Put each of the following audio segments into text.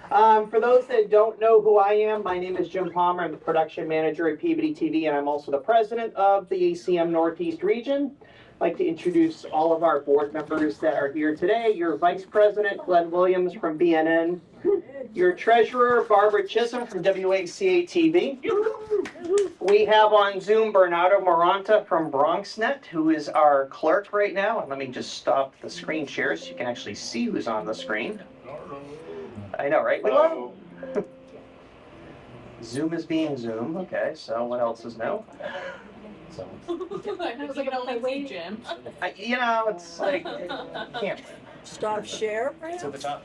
For those that don't know who I am, my name is Jim Palmer. I'm the production manager at Peabody TV, and I'm also the president of the ACM Northeast region. I'd like to introduce all of our board members that are here today. Your vice president, Glenn Williams from BNN. Your treasurer, Barbara Chisholm from WACA TV. We have on Zoom Bernardo Moranta from BronxNet, who is our clerk right now. And let me just stop the screen share so you can actually see who's on the screen. I know, right? We love Zoom is being Zoom. Okay, so what else is new? I was like, no, wait, Jim. It's like, can't. Stop share, perhaps? To the top.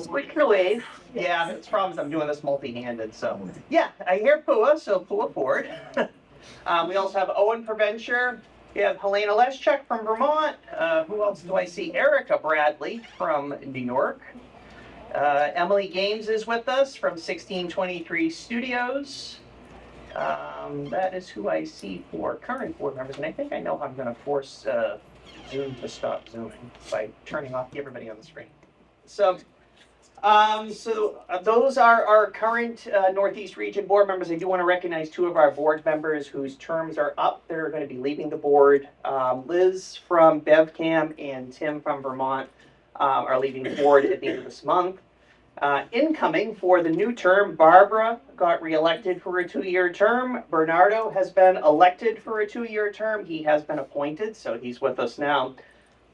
We can wave. Yeah, it's problems. I'm doing this multi-handed, so. Yeah, I hear Pua, so Pua forward. We also have Owen Preventure. We have Helena Leschuk from Vermont. Who else do I see? Erica Bradley from New York. Emily Gaines is with us from 1623 Studios. That is who I see for current board members, and I think I know how I'm going to force Zoom to stop Zooming by turning off everybody on the screen. So those are our current Northeast Region board members. I do want to recognize two of our board members whose terms are up. They're going to be leaving the board. Liz from BevCam and Tim from Vermont are leaving the board at the end of this month. Incoming for the new term, Barbara got reelected for a 2-year term. Bernardo has been elected for a 2-year term. He has been appointed, so he's with us now.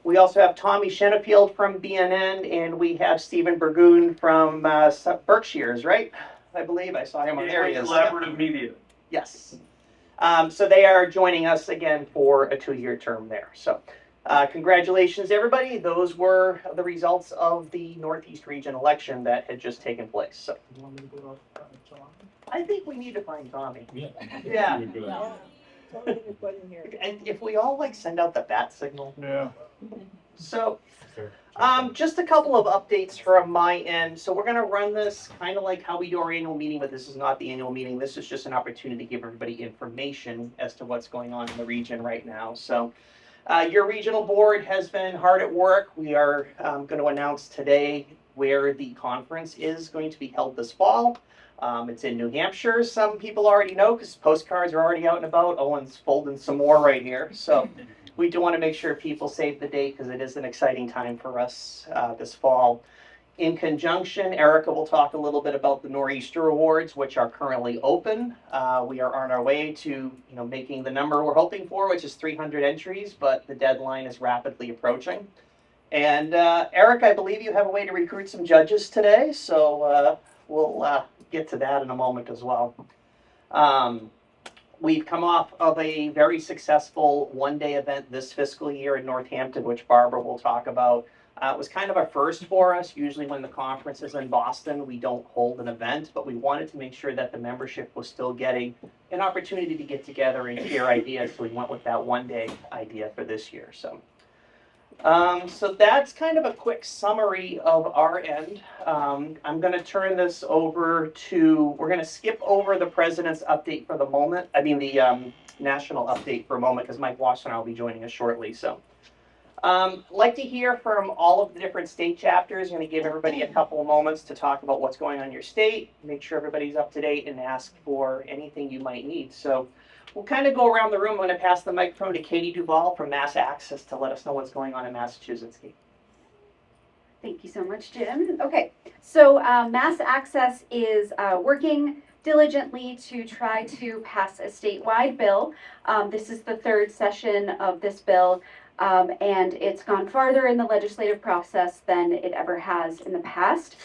We also have Tommy Shenefield from BNN, and we have Stephen Burgoon from Berkshires, right? I believe I saw him on there. Collaborative Media. Yes. So they are joining us again for a 2-year term there. So congratulations, everybody. Those were the results of the Northeast Region election that had just taken place. So I think we need to find Tommy. Yeah. And if we all send out the bat signal. Yeah. So just a couple of updates from my end. So we're going to run this kind of like how we do our annual meeting, but this is not the annual meeting. This is just an opportunity to give everybody information as to what's going on in the region right now. So your regional board has been hard at work. We are going to announce today where the conference is going to be held this fall. It's in New Hampshire. Some people already know because postcards are already out and about. Owen's folding some more right here. So we do want to make sure people save the date because it is an exciting time for us this fall. In conjunction, Erica will talk a little bit about the Nor'easter Awards, which are currently open. We are on our way to making the number we're hoping for, which is 300 entries, but the deadline is rapidly approaching. And Eric, I believe you have a way to recruit some judges today, so we'll get to that in a moment as well. We've come off of a very successful one-day event this fiscal year in Northampton, which Barbara will talk about. It was kind of a first for us. Usually when the conference is in Boston, we don't hold an event, but we wanted to make sure that the membership was still getting an opportunity to get together and share ideas, so we went with that one-day idea for this year. So that's kind of a quick summary of our end. I'm going to turn this over to, we're going to skip over the president's update for the moment. I mean the national update for a moment because Mike Wassenaar will be joining us shortly. So like to hear from all of the different state chapters. I'm going to give everybody a couple of moments to talk about what's going on in your state, make sure everybody's up to date and ask for anything you might need. So we'll kind of go around the room. I'm going to pass the microphone to Katie Duval from Mass Access to let us know what's going on in Massachusetts. Thank you so much, Jim. Okay, so Mass Access is working diligently to try to pass a statewide bill. This is the third session of this bill, and it's gone farther in the legislative process than it ever has in the past.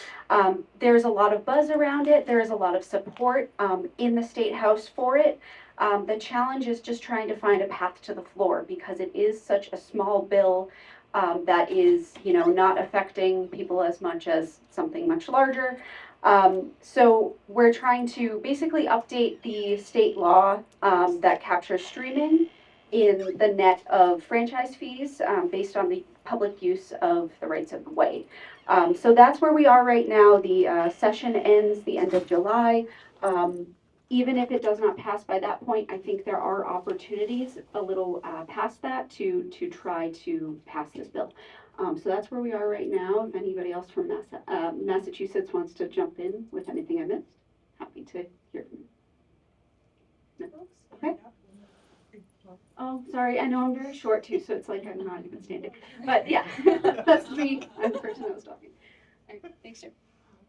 There's a lot of buzz around it. There is a lot of support in the State House for it. The challenge is just trying to find a path to the floor because it is such a small bill that is, not affecting people as much as something much larger. So we're trying to basically update the state law that captures streaming in the net of franchise fees based on the public use of the rights of way. So that's where we are right now. The session ends the end of July. Even if it does not pass by that point, I think there are opportunities a little past that to try to pass this bill. So that's where we are right now. If anybody else from Massachusetts wants to jump in with anything I missed, happy to hear from you. No? Okay. Oh, sorry. I know I'm very short too, so it's like I'm not even standing. But yeah, that's me. I'm the person that was talking. All right. Thanks, Jim.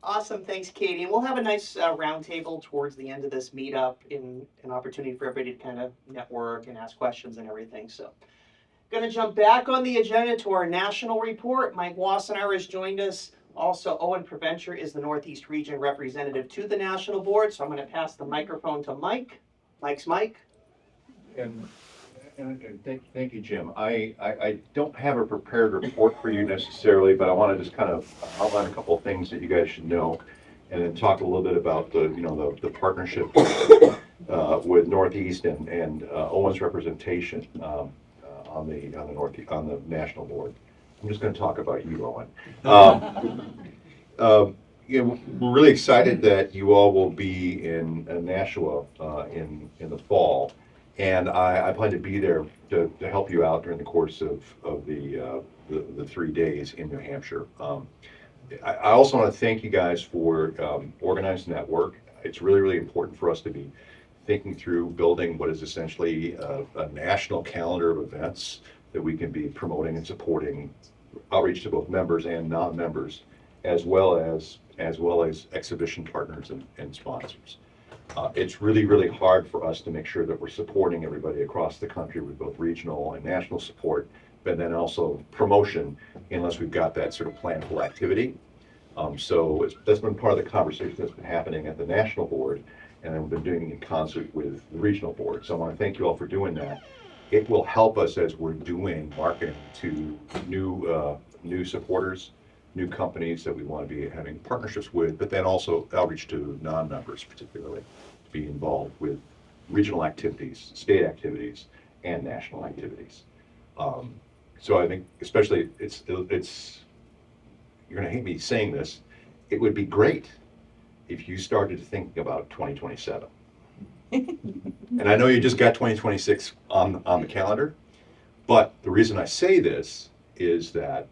Awesome, thanks, Katie. And we'll have a nice roundtable towards the end of this meetup, in an opportunity for everybody to kind of network and ask questions and everything. So, going to jump back on the agenda to our national report. Mike Wassenaar has joined us. Also, Owen Preventure is the Northeast Region representative to the national board. So I'm going to pass the microphone to Mike. Mike's Mike. And thank you, Jim. I don't have a prepared report for you necessarily, but I want to just kind of outline a couple of things that you guys should know, and then talk a little bit about the partnership with Northeast and Owen's representation on the national board. I'm just going to talk about you, Owen. We're really excited that you all will be in Nashua in the fall. And I plan to be there to help you out during the course of the 3 days in New Hampshire. I also want to thank you guys for organizing that work. It's really, really important for us to be thinking through building what is essentially a national calendar of events that we can be promoting and supporting outreach to both members and non-members, as well as exhibition partners and sponsors. It's really, really hard for us to make sure that we're supporting everybody across the country with both regional and national support, but then also promotion, unless we've got that sort of planful activity. So that's been part of the conversation that's been happening at the national board, and then we've been doing it in concert with the regional board. So I want to thank you all for doing that. It will help us as we're doing marketing to new supporters, new companies that we want to be having partnerships with, but then also outreach to non-members, particularly, to be involved with regional activities, state activities, and national activities. So I think, especially, it's you're going to hate me saying this, it would be great if you started thinking about 2027. And I know you just got 2026 on the calendar, but the reason I say this is that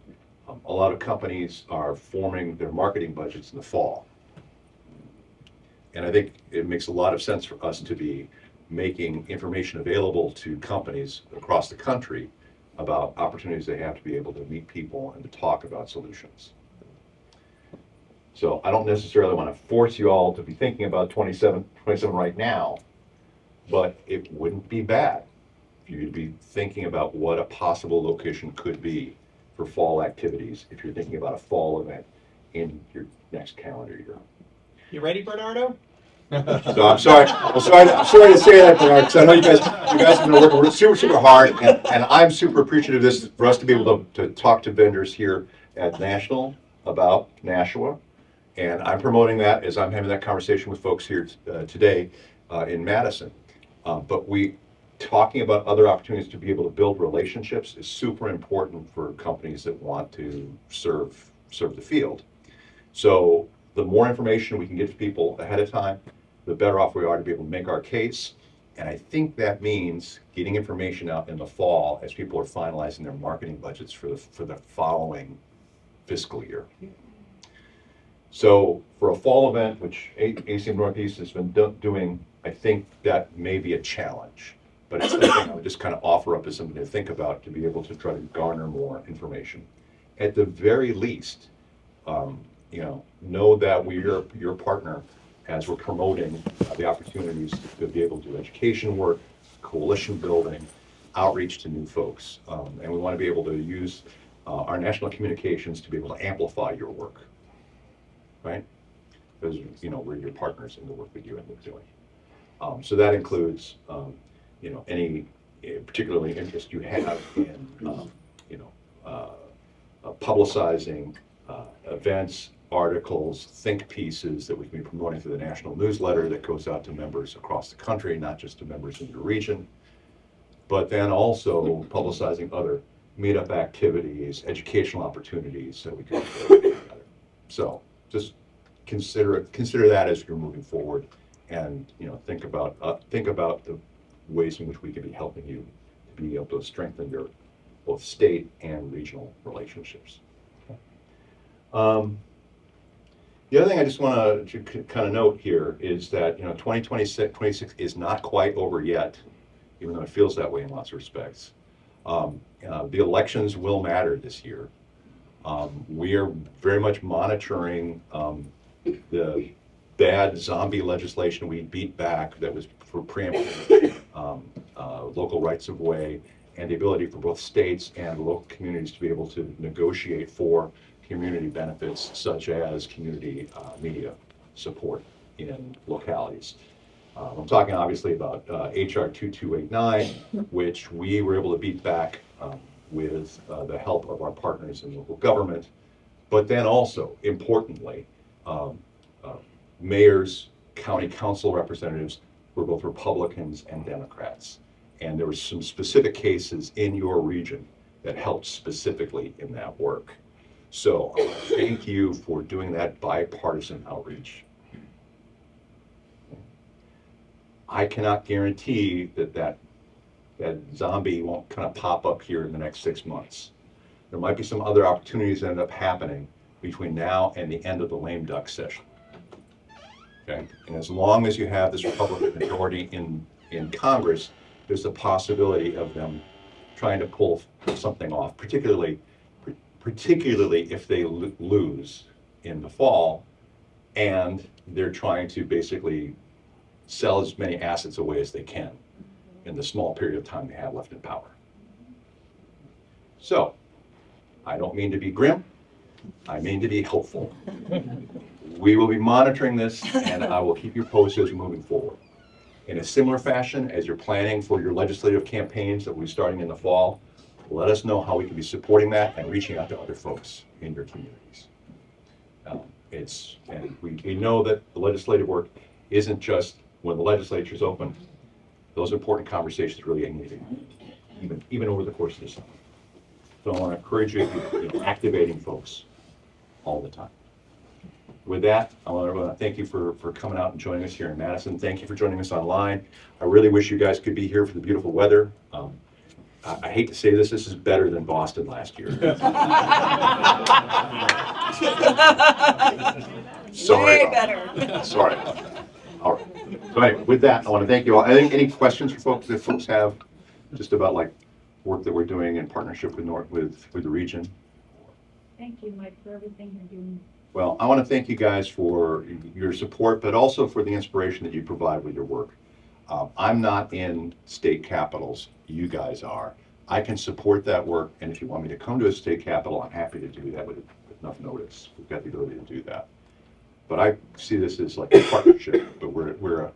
a lot of companies are forming their marketing budgets in the fall. And I think it makes a lot of sense for us to be making information available to companies across the country about opportunities they have to be able to meet people and to talk about solutions. So I don't necessarily want to force you all to be thinking about 27 right now, but it wouldn't be bad for you to be thinking about what a possible location could be for fall activities if you're thinking about a fall event in your next calendar year. You ready, Bernardo? So I'm sorry to say that, Bernard, because I know you guys have been working super hard, and I'm super appreciative of this for us to be able to talk to vendors here at National about Nashua, and I'm promoting that as I'm having that conversation with folks here today in Madison. But talking about other opportunities to be able to build relationships is super important for companies that want to serve the field. So the more information we can get to people ahead of time, the better off we are to be able to make our case. And I think that means getting information out in the fall as people are finalizing their marketing budgets for the following fiscal year. So for a fall event, which ACM Northeast has been doing, I think that may be a challenge. But it's something I would just kind of offer up as something to think about to be able to try to garner more information. At the very least, know that we're your partner as we're promoting the opportunities to be able to do education work, coalition building, outreach to new folks. And we want to be able to use our national communications to be able to amplify your work, right? Because, we're your partners in the work that you end up doing. So that includes any particularly interest you have in, publicizing events, articles, think pieces that we can be promoting through the national newsletter that goes out to members across the country, not just to members in your region, but then also publicizing other meetup activities, educational opportunities that we can do together. So just consider that as you're moving forward, and think about the ways in which we can be helping you to be able to strengthen your both state and regional relationships. The other thing I just want to kind of note here is that 2026 is not quite over yet, even though it feels that way in lots of respects. The elections will matter this year. We are very much monitoring the bad zombie legislation we beat back that was for preempting local rights of way and the ability for both states and local communities to be able to negotiate for community benefits such as community media support in localities. I'm talking obviously about HR 2289, which we were able to beat back with the help of our partners in local government, but then also, importantly, mayors, county council representatives were both Republicans and Democrats. And there were some specific cases in your region that helped specifically in that work. So thank you for doing that bipartisan outreach. I cannot guarantee that zombie won't kind of pop up here in the next 6 months. There might be some other opportunities that end up happening between now and the end of the lame duck session. Okay? And as long as you have this Republican majority in Congress, there's a possibility of them trying to pull something off, particularly if they lose in the fall and they're trying to basically sell as many assets away as they can in the small period of time they have left in power. So, I don't mean to be grim, I mean to be hopeful. We will be monitoring this and I will keep you posted as we're moving forward. In a similar fashion, as you're planning for your legislative campaigns that will be starting in the fall, let us know how we can be supporting that and reaching out to other folks in your communities. We know that the legislative work isn't just when the legislature's open. Those important conversations really need even over the course of the summer. So I want to encourage you to be activating folks all the time. With that, I want to thank you for coming out and joining us here in Madison. Thank you for joining us online. I really wish you guys could be here for the beautiful weather. I hate to say this is better than Boston last year. Sorry. Way better. Sorry. All right. So anyway, with that, I want to thank you all. Any questions for folks that folks have just about like work that we're doing in partnership with the region? Thank you, Mike, for everything you're doing. Well, I want to thank you guys for your support, but also for the inspiration that you provide with your work. I'm not in state capitals. You guys are. I can support that work, and if you want me to come to a state capital, I'm happy to do that with enough notice. We've got the ability to do that. But I see this as like a partnership, but we're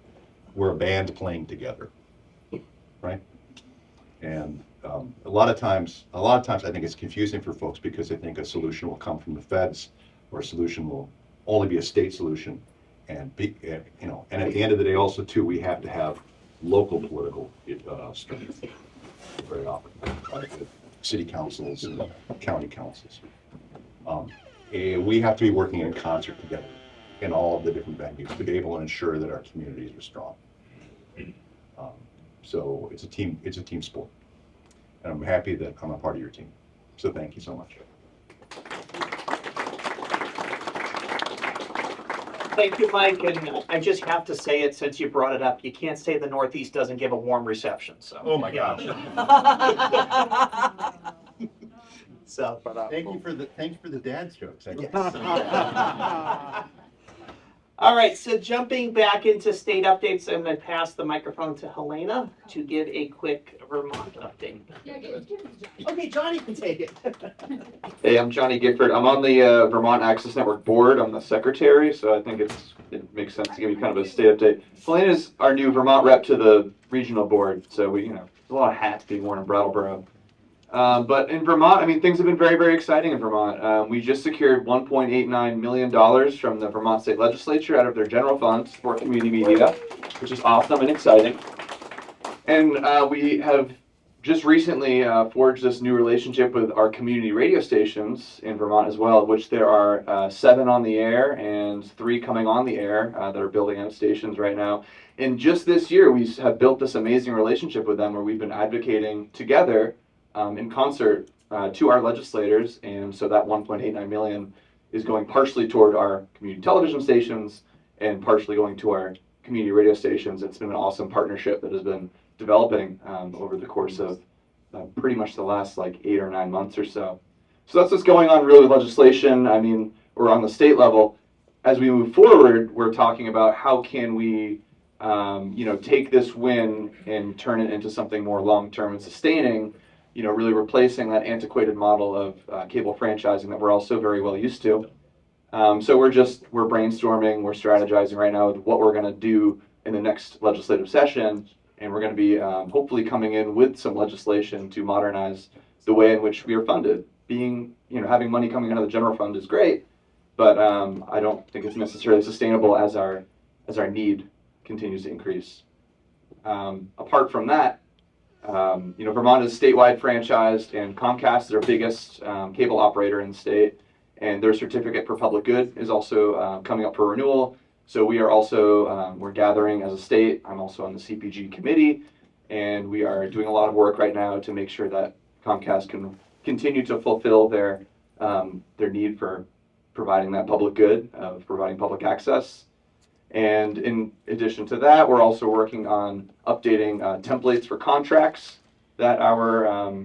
a band playing together, right? And a lot of times I think it's confusing for folks because they think a solution will come from the feds, or a solution will only be a state solution, and and at the end of the day, also too, we have to have local political strength very often, like city councils and county councils. We have to be working in concert together in all of the different venues to be able to ensure that our communities are strong. So it's a team sport, and I'm happy that I'm a part of your team. So thank you so much. Thank you, Mike, and I just have to say it since you brought it up. You can't say the Northeast doesn't give a warm reception, so. Oh my gosh. So, but, Thanks for the dad's jokes. I guess. all right, so jumping back into state updates, I'm going to pass the microphone to Helena to give a quick Vermont update. Okay, Johnny can take it. Hey, I'm Johnny Gifford. I'm on the Vermont Access Network board. I'm the secretary, so I think it makes sense to give you kind of a state update. Helena's our new Vermont rep to the regional board, so there's a lot of hats being worn in Brattleboro. But in Vermont, I mean, things have been very, very exciting in Vermont. We just secured $1.89 million from the Vermont State Legislature out of their general fund for community media, which is awesome and exciting. And we have just recently forged this new relationship with our community radio stations in Vermont as well, of which there are 7 on the air and 3 coming on the air that are building out stations right now. And just this year, we have built this amazing relationship with them where we've been advocating together in concert to our legislators, and so that 1.89 million is going partially toward our community television stations and partially going to our community radio stations. It's been an awesome partnership that has been developing over the course of pretty much the last like 8 or 9 months or so. So that's what's going on really with legislation. I mean, we're on the state level. As we move forward, we're talking about how can we take this win and turn it into something more long-term and sustaining, really replacing that antiquated model of cable franchising that we're all so very well used to. So we're brainstorming, we're strategizing right now with what we're going to do in the next legislative session, and we're going to be hopefully coming in with some legislation to modernize the way in which we are funded. Having money coming out of the general fund is great, but I don't think it's necessarily sustainable as our need continues to increase. Apart from that, Vermont is statewide franchised, and Comcast is our biggest cable operator in the state, and their certificate for public good is also coming up for renewal. So we are also we're gathering as a state. I'm also on the CPG committee, and we are doing a lot of work right now to make sure that Comcast can continue to fulfill their need for providing that public good of providing public access. And in addition to that, we're also working on updating templates for contracts that our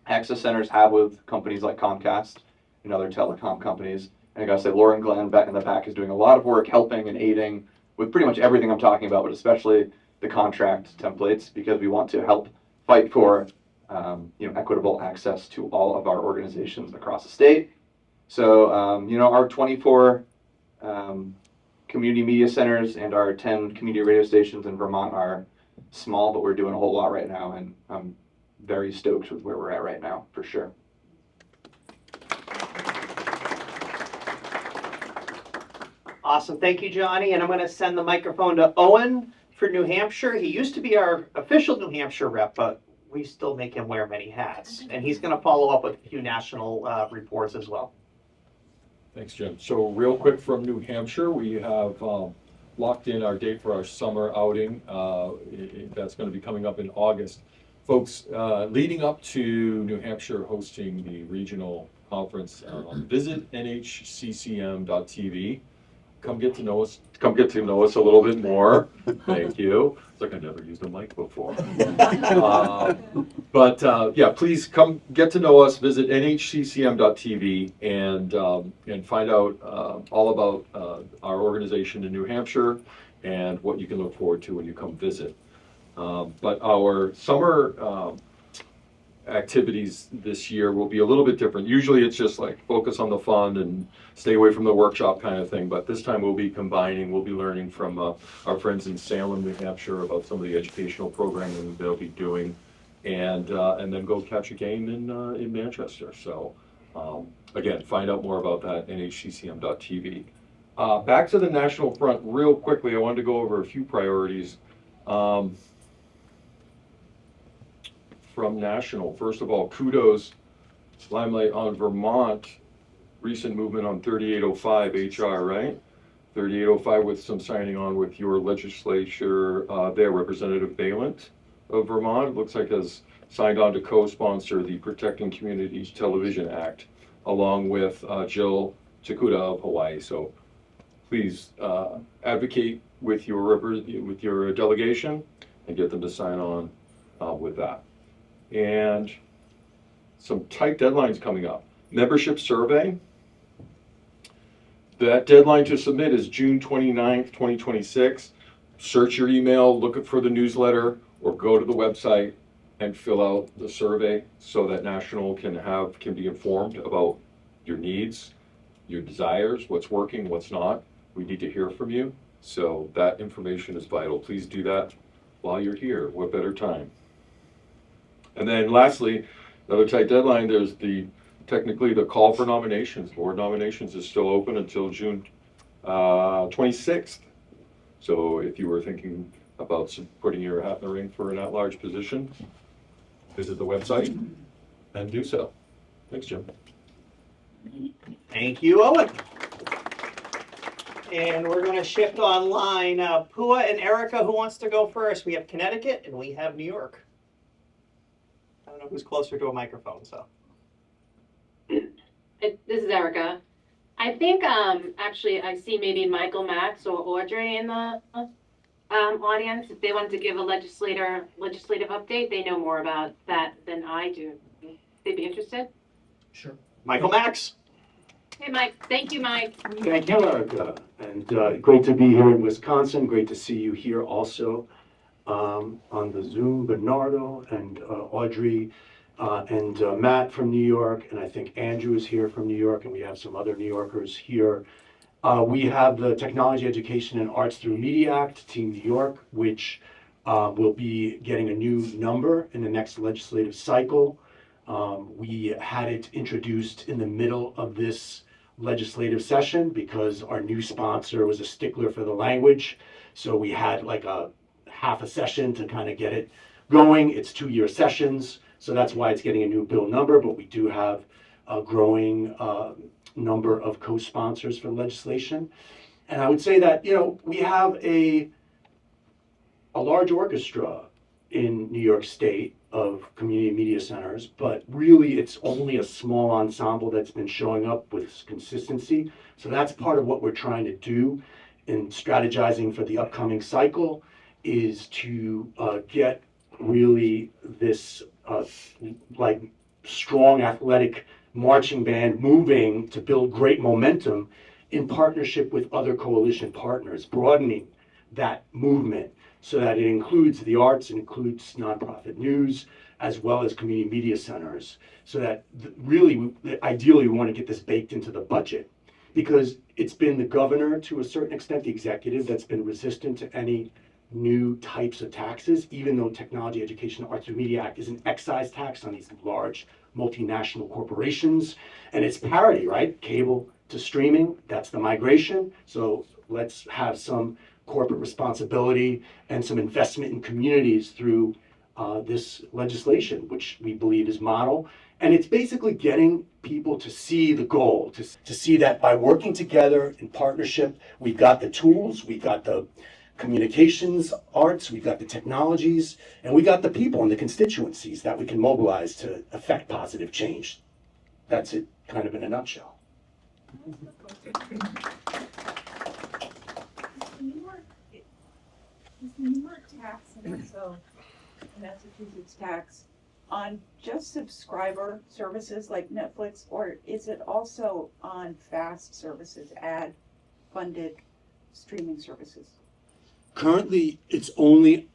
access centers have with companies like Comcast and other telecom companies. And I gotta say, Lauren Glenn back in the back is doing a lot of work helping and aiding with pretty much everything I'm talking about, but especially the contract templates, because we want to help fight for equitable access to all of our organizations across the state. So our 24 community media centers and our 10 community radio stations in Vermont are small, but we're doing a whole lot right now, and I'm very stoked with where we're at right now, for sure. Awesome, thank you, Johnny, and I'm going to send the microphone to Owen for New Hampshire. He used to be our official New Hampshire rep, but we still make him wear many hats, and he's going to follow up with a few national reports as well. Thanks, Jim. So real quick from New Hampshire, we have locked in our date for our summer outing. That's going to be coming up in August. Folks, leading up to New Hampshire hosting the regional conference, visit nhccm.tv. Come get to know us a little bit more. Thank you. It's like I never used a mic before. Yeah, please come get to know us. Visit nhccm.tv and find out all about our organization in New Hampshire and what you can look forward to when you come visit. But our summer activities this year will be a little bit different. Usually it's just like focus on the fun and stay away from the workshop kind of thing, but this time we'll be learning from our friends in Salem, New Hampshire about some of the educational programming they'll be doing, and then go catch a game in Manchester. So again, find out more about that nhccm.tv. Back to the national front real quickly. I wanted to go over a few priorities. From national, first of all, kudos, limelight on Vermont, recent movement on 3805 HR, right? 3805 with some signing on with your legislature there, Representative Balint of Vermont, looks like has signed on to co-sponsor the Protecting Communities Television Act, along with Jill Takuda of Hawaii. So please advocate with your delegation and get them to sign on with that. And some tight deadlines coming up. Membership survey. That deadline to submit is June 29th, 2026. Search your email, look for the newsletter, or go to the website and fill out the survey so that National can be informed about your needs, your desires, what's working, what's not. We need to hear from you. So that information is vital. Please do that while you're here. What better time? And then lastly, another tight deadline, there's technically the call for nominations. Board nominations is still open until June 26th. So if you were thinking about putting your hat in the ring for an at-large position, visit the website and do so. Thanks, Jim. Thank you, Owen. And we're going to shift online. Pua and Erica, who wants to go first? We have Connecticut and we have New York. don't know who's closer to a microphone, so. This is Erica. I think actually I see maybe Michael Max or Audrey in the audience. If they wanted to give a legislative update, they know more about that than I do. They'd be interested. Sure. Michael Max. Hey, Mike. Thank you, Mike. Thank you, Erica. And great to be here in Wisconsin. Great to see you here also on the Zoom. Bernardo and Audrey and Matt from New York. And I think Andrew is here from New York. And we have some other New Yorkers here. We have the Technology, Education, and Arts Through Media Act, Team New York, which will be getting a new number in the next legislative cycle. We had it introduced in the middle of this legislative session because our new sponsor was a stickler for the language. So we had like a half a session to kind of get it going. It's 2-year sessions, so that's why it's getting a new bill number, but we do have a growing number of co-sponsors for the legislation. And I would say that, you know, we have a large orchestra in New York State of community media centers, but really it's only a small ensemble that's been showing up with consistency. So that's part of what we're trying to do in strategizing for the upcoming cycle is to get really this like strong athletic marching band moving to build great momentum in partnership with other coalition partners, broadening that movement so that it includes the arts, it includes nonprofit news, as well as community media centers. So that really, ideally, we want to get this baked into the budget because it's been the governor, to a certain extent, the executive, that's been resistant to any new types of taxes, even though Technology, Education, Arts Through Media Act is an excise tax on these large multinational corporations. And it's parity, right? Cable to streaming, that's the migration. So let's have some corporate responsibility and some investment in communities through this legislation, which we believe is model. And it's basically getting people to see the goal, to see that by working together in partnership, we've got the tools, we've got the communications arts, we've got the technologies, and we got the people and the constituencies that we can mobilize to affect positive change. That's it, kind of in a nutshell. Is the New York tax and also Massachusetts tax on just subscriber services like Netflix, or is it also on FAST services, ad-funded streaming services? Currently, it's only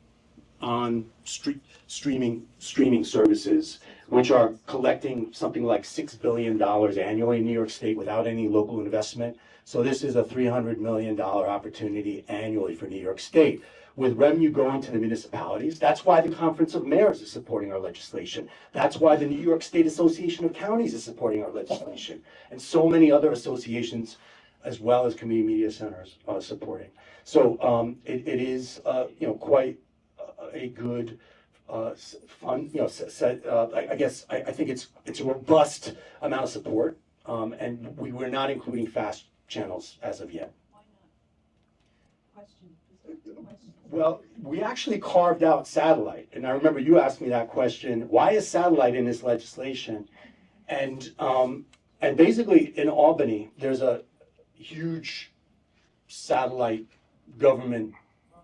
on streaming services, which are collecting something like $6 billion annually in New York State without any local investment. So this is a $300 million opportunity annually for New York State, with revenue going to the municipalities. That's why the Conference of Mayors is supporting our legislation. That's why the New York State Association of Counties is supporting our legislation, and so many other associations, as well as community media centers, are supporting. So it is, you know, quite a good fund. You know, I guess I think it's a robust amount of support, and we were not including FAST channels as of yet. Why not? Question. Well, we actually carved out satellite, and I remember you asked me that question. Why is satellite in this legislation? And basically in Albany, there's a huge satellite government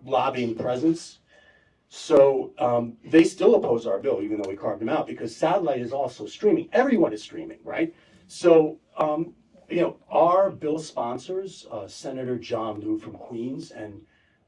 lobbying presence. So they still oppose our bill, even though we carved them out, because satellite is also streaming. Everyone is streaming, right? So, you know, our bill sponsors, Senator John Liu from Queens and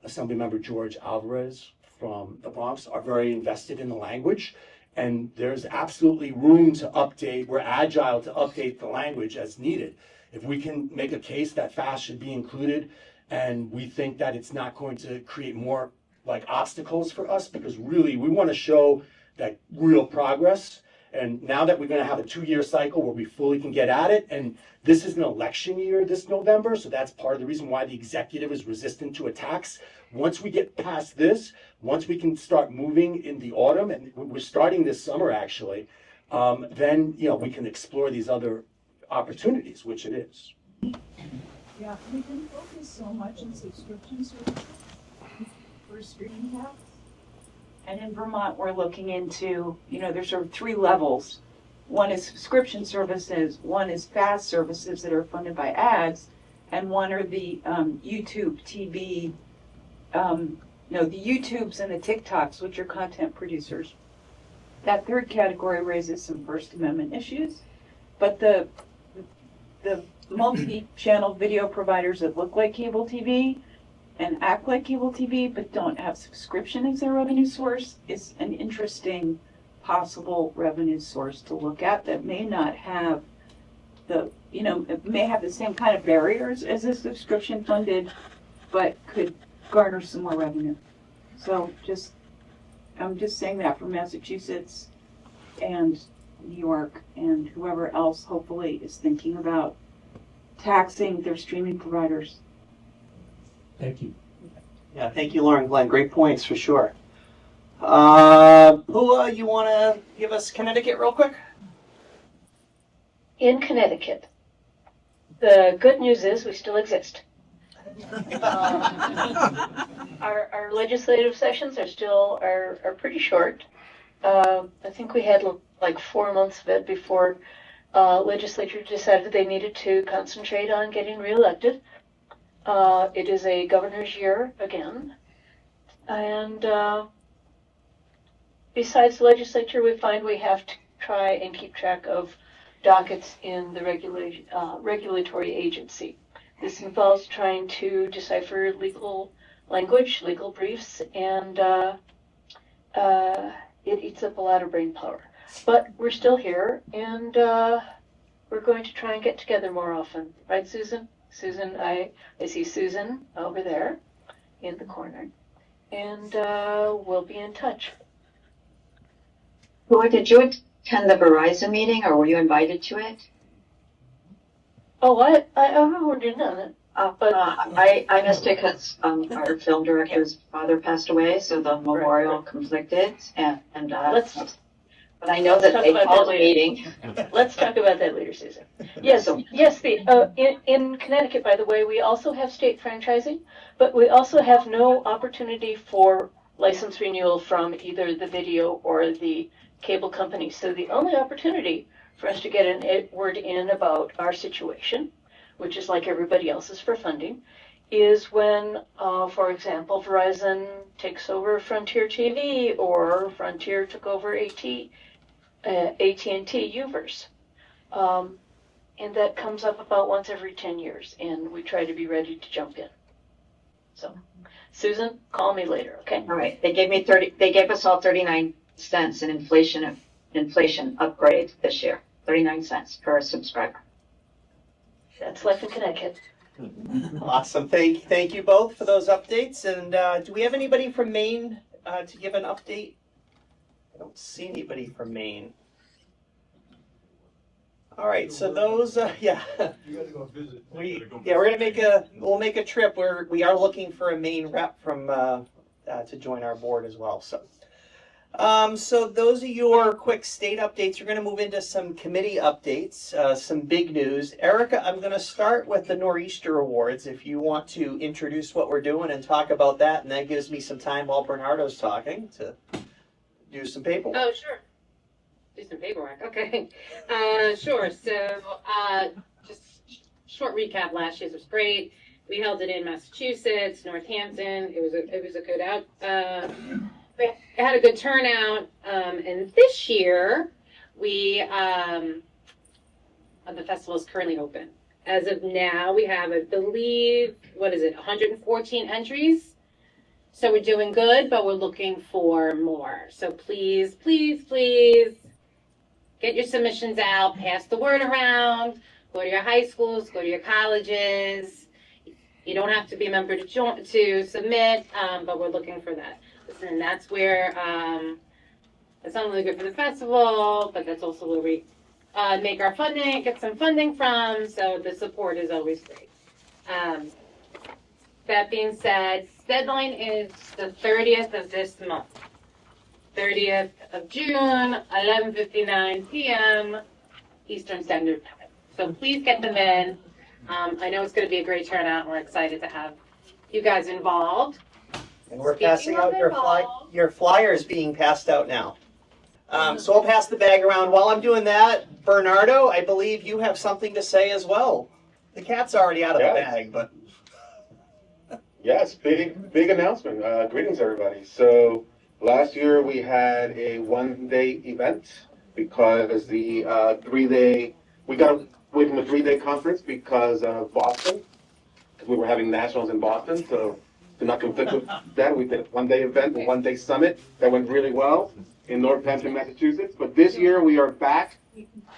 Assemblymember George Alvarez from the Bronx, are very invested in the language. And there's absolutely room to update. We're agile to update the language as needed. If we can make a case that FAST should be included, and we think that it's not going to create more like obstacles for us, because really we want to show that real progress. And now that we're going to have a 2-year cycle where we fully can get at it, and this is an election year this November, so that's part of the reason why the executive is resistant to a tax. Once we get past this, once we can start moving in the autumn, and we're starting this summer actually, then, you know, we can explore these other opportunities, which it is. Yeah, we can focus so much on subscription services for streaming tax. And in Vermont, we're looking into, there's sort of three levels. One is subscription services, one is FAST services that are funded by ads, and one are the YouTube TV, the YouTubes and the TikToks, which are content producers. That third category raises some First Amendment issues, but the multi-channel video providers that look like cable TV and act like cable TV but don't have subscription as their revenue source is an interesting possible revenue source to look at that may not have it may have the same kind of barriers as a subscription funded, but could garner some more revenue. So I'm just saying that for Massachusetts and New York and whoever else hopefully is thinking about taxing their streaming providers. Thank you. Yeah, thank you, Lauren Glenn. Great points for sure. Who you want to give us Connecticut real quick? In Connecticut, the good news is we still exist. Our legislative sessions are pretty short. I think we had like 4 months of it before legislature decided they needed to concentrate on getting reelected. It is a governor's year again, and besides the legislature, we find we have to try and keep track of dockets in the regulatory agency. This involves trying to decipher legal language, legal briefs, and it eats up a lot of brain power. But we're still here, and we're going to try and get together more often. Right, Susan? Susan, I see Susan over there in the corner, and we'll be in touch. Roy, did you attend the Verizon meeting, or were you invited to it? Oh, I didn't know that. But I missed it because our film director's father passed away, so the memorial conflicted, and but I know that they called a meeting. Let's talk about that later, Susan. Yes, in Connecticut, by the way, we also have state franchising, but we also have no opportunity for license renewal from either the video or the cable company. So the only opportunity for us to get a word in about our situation, which is like everybody else's for funding, is when, for example, Verizon takes over Frontier TV or Frontier took over AT&T Uverse. And that comes up about once every 10 years, and we try to be ready to jump in. So, Susan, call me later, okay? All right. They gave us all 39 cents in inflation upgrade this year. 39 cents per subscriber. That's life in Connecticut. Awesome. Thank you both for those updates. And do we have anybody from Maine to give an update? I don't see anybody from Maine. All right, so those, yeah. You gotta go visit. We'll make a trip where we are looking for a Maine rep from to join our board as well. So those are your quick state updates. We're going to move into some committee updates, some big news. Erica, I'm going to start with the Nor'easter Awards. If you want to introduce what we're doing and talk about that, and that gives me some time while Bernardo's talking to do some paperwork. Oh, sure. Do some paperwork. Okay. Sure. So just short recap. Last year's was great. We held it in Massachusetts, Northampton. It was a good out. We had a good turnout, and this year the festival is currently open. As of now, we have, I believe, 114 entries. So we're doing good, but we're looking for more. So please, please, please get your submissions out, pass the word around, go to your high schools, go to your colleges. You don't have to be a member to submit, but we're looking for that. And that's where it's not only good for the festival, but that's also where we make our funding, get some funding from. So the support is always great. That being said, deadline is the 30th of this month, 30th of June, 11:59 p.m. Eastern Standard Time. So please get them in. I know it's going to be a great turnout. We're excited to have you guys involved. And we're passing out your flyer is being passed out now. So I'll pass the bag around. While I'm doing that, Bernardo, I believe you have something to say as well. The cat's already out of the bag, but. Yes, big announcement. Greetings, everybody. So last year we had a one-day event because the 3-day, we got away from the 3-day conference because of Boston, because we were having nationals in Boston. So to not conflict with that, we did a one-day event, a one-day summit that went really well in Northampton, Massachusetts. But this year we are back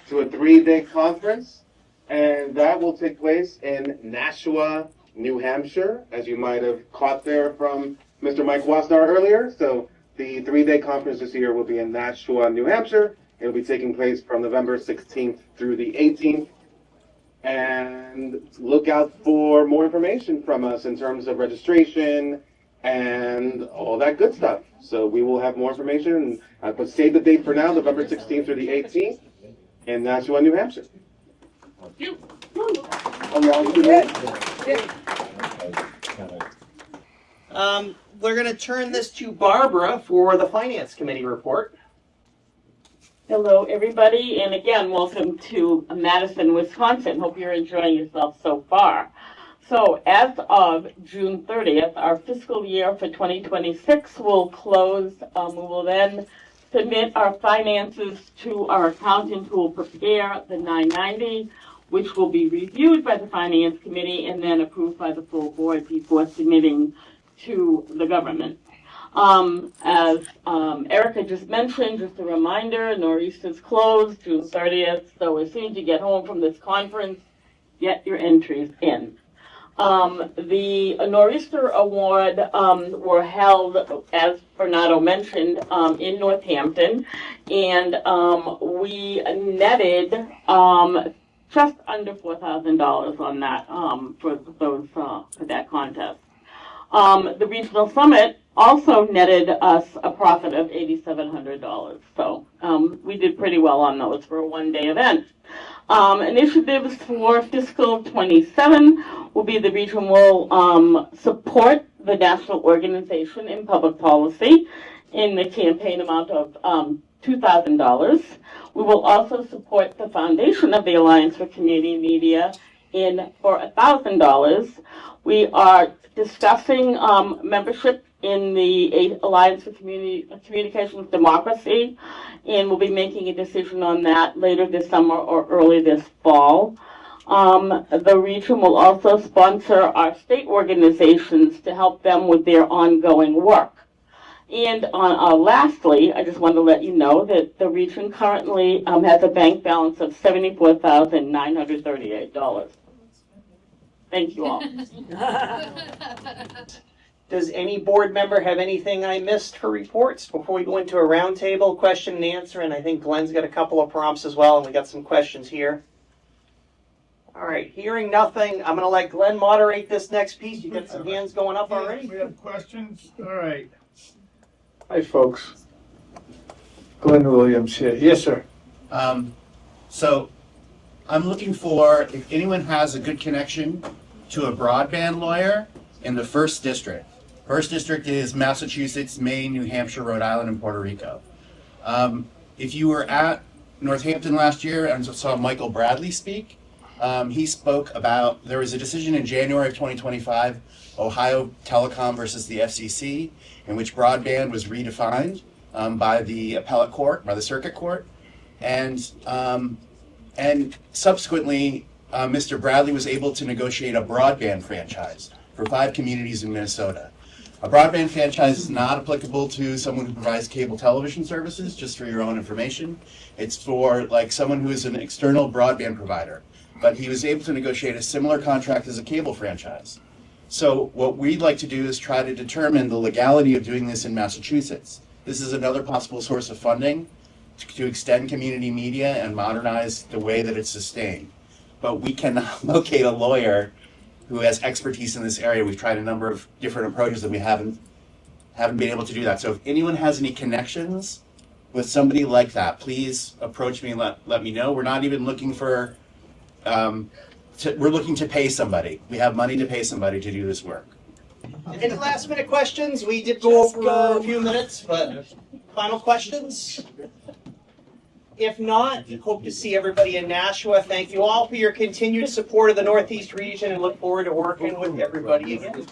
to a 3-day conference, and that will take place in Nashua, New Hampshire, as you might have caught there from Mr. Mike Wasnar earlier. So the 3-day conference this year will be in Nashua, New Hampshire. It'll be taking place from November 16th through the 18th. And look out for more information from us in terms of registration and all that good stuff. So we will have more information. But save the date for now, November 16th through the 18th in Nashua, New Hampshire. We're going to turn this to Barbara for the Finance Committee report. Hello, everybody, and again, welcome to Madison, Wisconsin. Hope you're enjoying yourself so far. So, as of June 30th, our fiscal year for 2026 will close. We will then submit our finances to our accountant who will prepare the 990, which will be reviewed by the Finance Committee and then approved by the full board before submitting to the government. As Erica just mentioned, just a reminder, Nor'easter's closed June 30th, so as soon as you get home from this conference, get your entries in. The Nor'easter Award were held, as Bernardo mentioned, in Northampton, and we netted just under $4,000 on that for that contest. The regional summit also netted us a profit of $8,700. So we did pretty well on those for a one-day event. Initiatives for fiscal 27 will be the region will support the national organization in public policy in the campaign amount of $2,000. We will also support the foundation of the Alliance for Community Media for $1,000. We are discussing membership in the Alliance for Communications Democracy, and we'll be making a decision on that later this summer or early this fall. The region will also sponsor our state organizations to help them with their ongoing work. And lastly, I just want to let you know that the region currently has a bank balance of $74,938. Thank you all. Does any board member have anything I missed for reports before we go into a roundtable question and answer? And I think Glenn's got a couple of prompts as well, and we got some questions here. All right, hearing nothing, I'm going to let Glenn moderate this next piece. You got some hands going up already? We have questions? All right. Hi, folks. Glenn Williams here. Yes, sir. So I'm looking for if anyone has a good connection to a broadband lawyer in the 1st District. 1st District is Massachusetts, Maine, New Hampshire, Rhode Island, and Puerto Rico. If you were at Northampton last year and saw Michael Bradley speak, he spoke about, there was a decision in January of 2025, Ohio Telecom versus the FCC, in which broadband was redefined by the appellate court, by the circuit court. And subsequently, Mr. Bradley was able to negotiate a broadband franchise for 5 communities in Minnesota. A broadband franchise is not applicable to someone who provides cable television services, just for your own information. It's for like someone who is an external broadband provider. But he was able to negotiate a similar contract as a cable franchise. So what we'd like to do is try to determine the legality of doing this in Massachusetts. This is another possible source of funding to extend community media and modernize the way that it's sustained. But we cannot locate a lawyer who has expertise in this area. We've tried a number of different approaches and we haven't been able to do that. So if anyone has any connections with somebody like that, please approach me and let me know. We're not even looking for, we're looking to pay somebody. We have money to pay somebody to do this work. Any last minute questions? We did go over a few minutes, but final questions? If not, hope to see everybody in Nashua. Thank you all for your continued support of the Northeast region and look forward to working with everybody again.